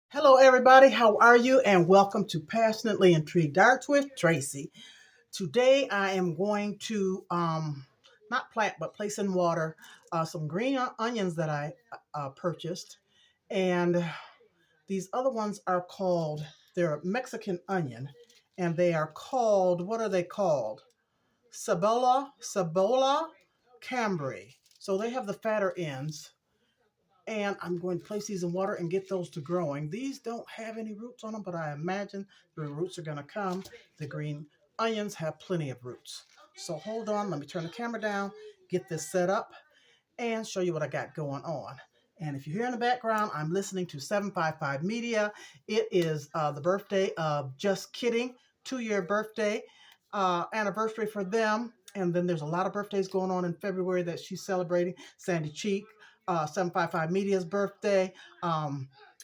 Hello, everybody. How are you? And welcome to Passionately Intrigued Arts with Tracy. Today, I am going to not plant but place in water some green onions that I purchased, and these other ones are called they're Mexican onion, and they are called what are they called? Cebolla, Cambray. So they have the fatter ends and I'm going to place these in water and get those to growing. These don't have any roots on them, but I imagine the roots are going to come. The green onions have plenty of roots. So hold on, let me turn the camera down, get this set up, and show you what I got going on. And if you hear in the background, I'm listening to 755 Media. It is the birthday of Just Kidding, 2-year birthday anniversary for them. And then there's a lot of birthdays going on in February that she's celebrating. Sandy Cheek, 755 Media's birthday,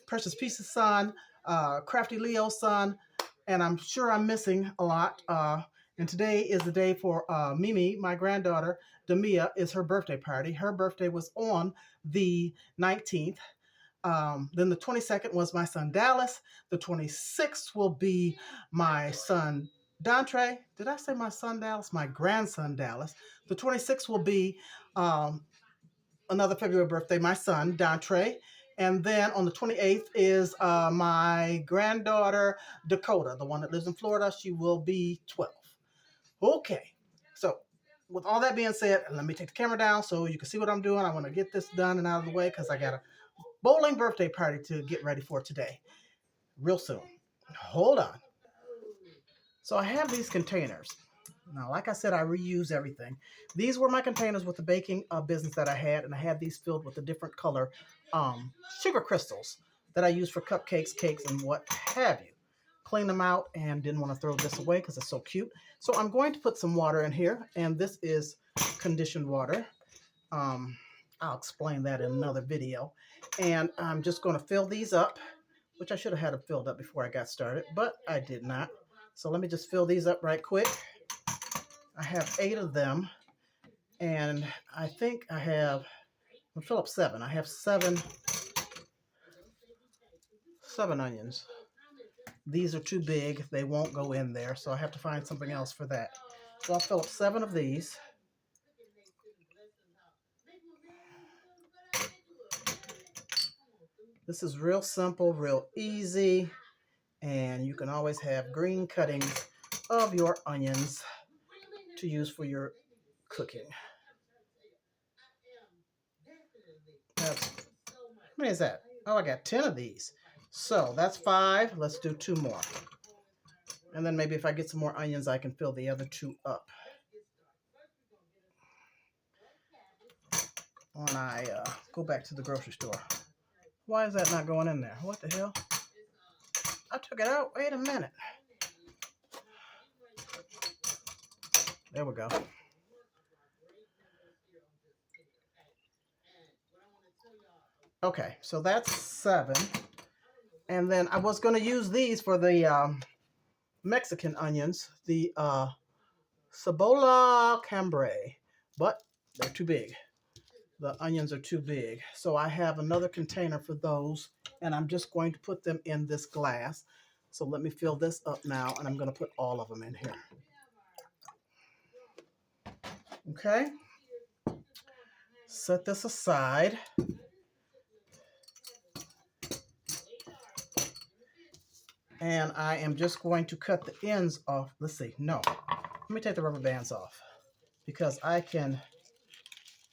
Precious Peace's son, Crafty Leo's son, and I'm sure I'm missing a lot. And today is the day for Mimi, my granddaughter. Demia is her birthday party. Her birthday was on the 19th. Then the 22nd was my son Dallas. The 26th will be my son Dontre. Did I say my son Dallas? My grandson Dallas. The 26th will be another February birthday, my son Dontre. And then on the 28th is my granddaughter Dakota, the one that lives in Florida. She will be 12. Okay, so with all that being said, let me take the camera down so you can see what I'm doing. I want to get this done and out of the way because I got a bowling birthday party to get ready for today real soon. Hold on. So I have these containers. Now, like I said, I reuse everything. These were my containers with the baking business that I had, and I had these filled with the different color sugar crystals that I use for cupcakes, cakes, and what have you. Clean them out and didn't want to throw this away because it's so cute. So I'm going to put some water in here, and this is conditioned water. Um, I'll explain that in another video. And I'm just going to fill these up, which I should have had them filled up before I got started, but I did not. So let me just fill these up right quick. I have 8 of them, and I think I'll fill up 7. I have seven onions. These are too big. They won't go in there, so I have to find something else for that. So I'll fill up 7 of these. This is real simple, real easy, and you can always have green cuttings of your onions to use for your cooking. How many is that? Oh, I got 10 of these. So that's 5. Let's do 2 more. And then maybe if I get some more onions, I can fill the other 2 up. When I go back to the grocery store. Why is that not going in there? What the hell? I took it out. Wait a minute. There we go. Okay, so that's 7. And then I was going to use these for the Mexican onions, the Cebolla Cambray, but they're too big. The onions are too big. So I have another container for those, and I'm just going to put them in this glass. So let me fill this up now, and I'm going to put all of them in here. Okay. Set this aside. And I am just going to cut the ends off. Let's see. No. Let me take the rubber bands off because I can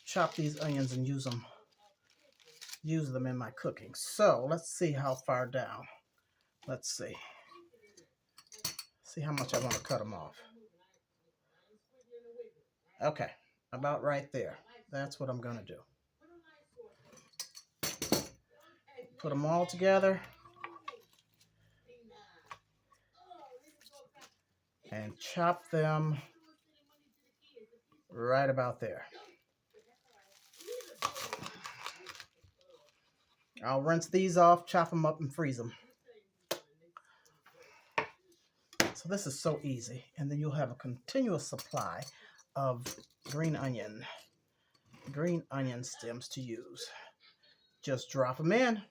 chop these onions and use them in my cooking. So let's see how far down. Let's see. See how much I want to cut them off. Okay. About right there. That's what I'm going to do. Put them all together. And chop them right about there. I'll rinse these off, chop them up, and freeze them. So this is so easy. And then you'll have a continuous supply of green onion stems to use. Just drop them in.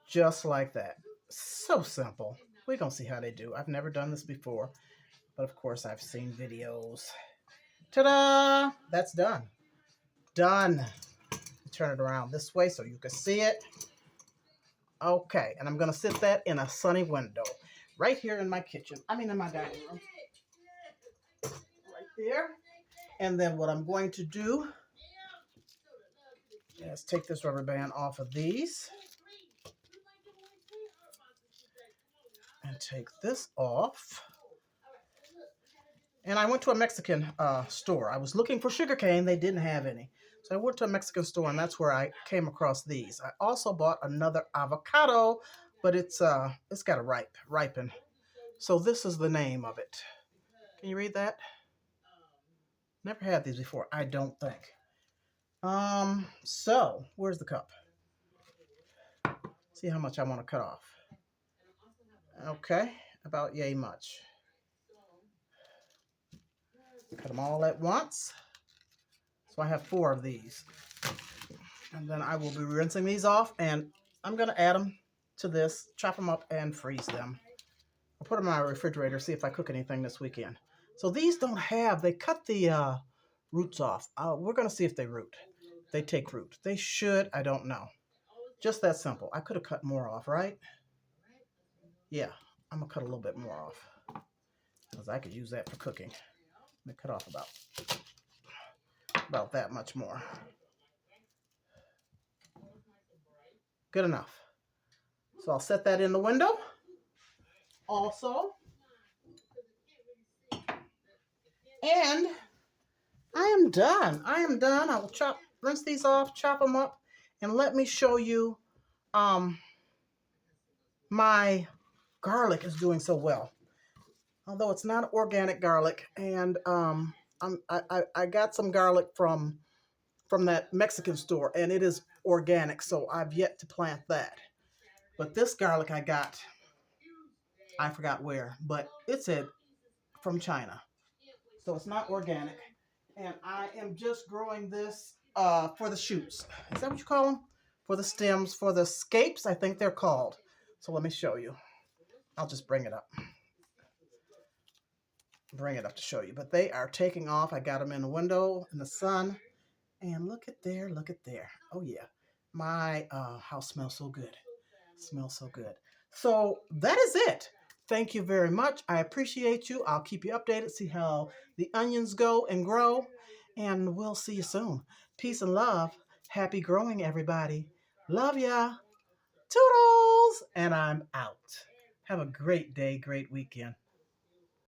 just like that. So simple. We're going to see how they do. I've never done this before, but of course I've seen videos. Ta-da! That's done. Done. Turn it around this way so you can see it. Okay, and I'm going to sit that in a sunny window right here in my kitchen. I mean in my dining room. Right there. And then what I'm going to do is take this rubber band off of these. And take this off. And I went to a Mexican store. I was looking for sugarcane. They didn't have any. So I went to a Mexican store, and that's where I came across these. I also bought another avocado, but it's got to ripen. So this is the name of it. Can you read that? Never had these before, I don't think. So where's the cup? See how much I want to cut off. Okay, about yay much. Cut them all at once. So I have 4 of these. And then I will be rinsing these off, and I'm going to add them to this, chop them up, and freeze them. I'll put them in my refrigerator, see if I cook anything this weekend. So these don't have, they cut the roots off. We're going to see if they root. They take root. They should, I don't know. Just that simple. I could have cut more off, right? Yeah, I'm going to cut a little bit more off, because I could use that for cooking. Let me cut off about that much more. Good enough. So I'll set that in the window. Also, and I am done. I am done. I will rinse these off, chop them up, and let me show you my garlic is doing so well. Although it's not organic garlic, and I got some garlic from that Mexican store, and it is organic, so I've yet to plant that. But this garlic I got, I forgot where, but it said from China. So it's not organic. And I am just growing this for the shoots. Is that what you call them? For the stems, for the scapes, I think they're called. So let me show you. I'll just bring it up. Bring it up to show you. But they are taking off. I got them in the window, in the sun. And look at there, look at there. Oh yeah. My house smells so good. Smells so good. So that is it. Thank you very much. I appreciate you. I'll keep you updated, see how the onions go and grow. And we'll see you soon. Peace and love. Happy growing, everybody. Love ya. Toodles. And I'm out. Have a great day, great weekend.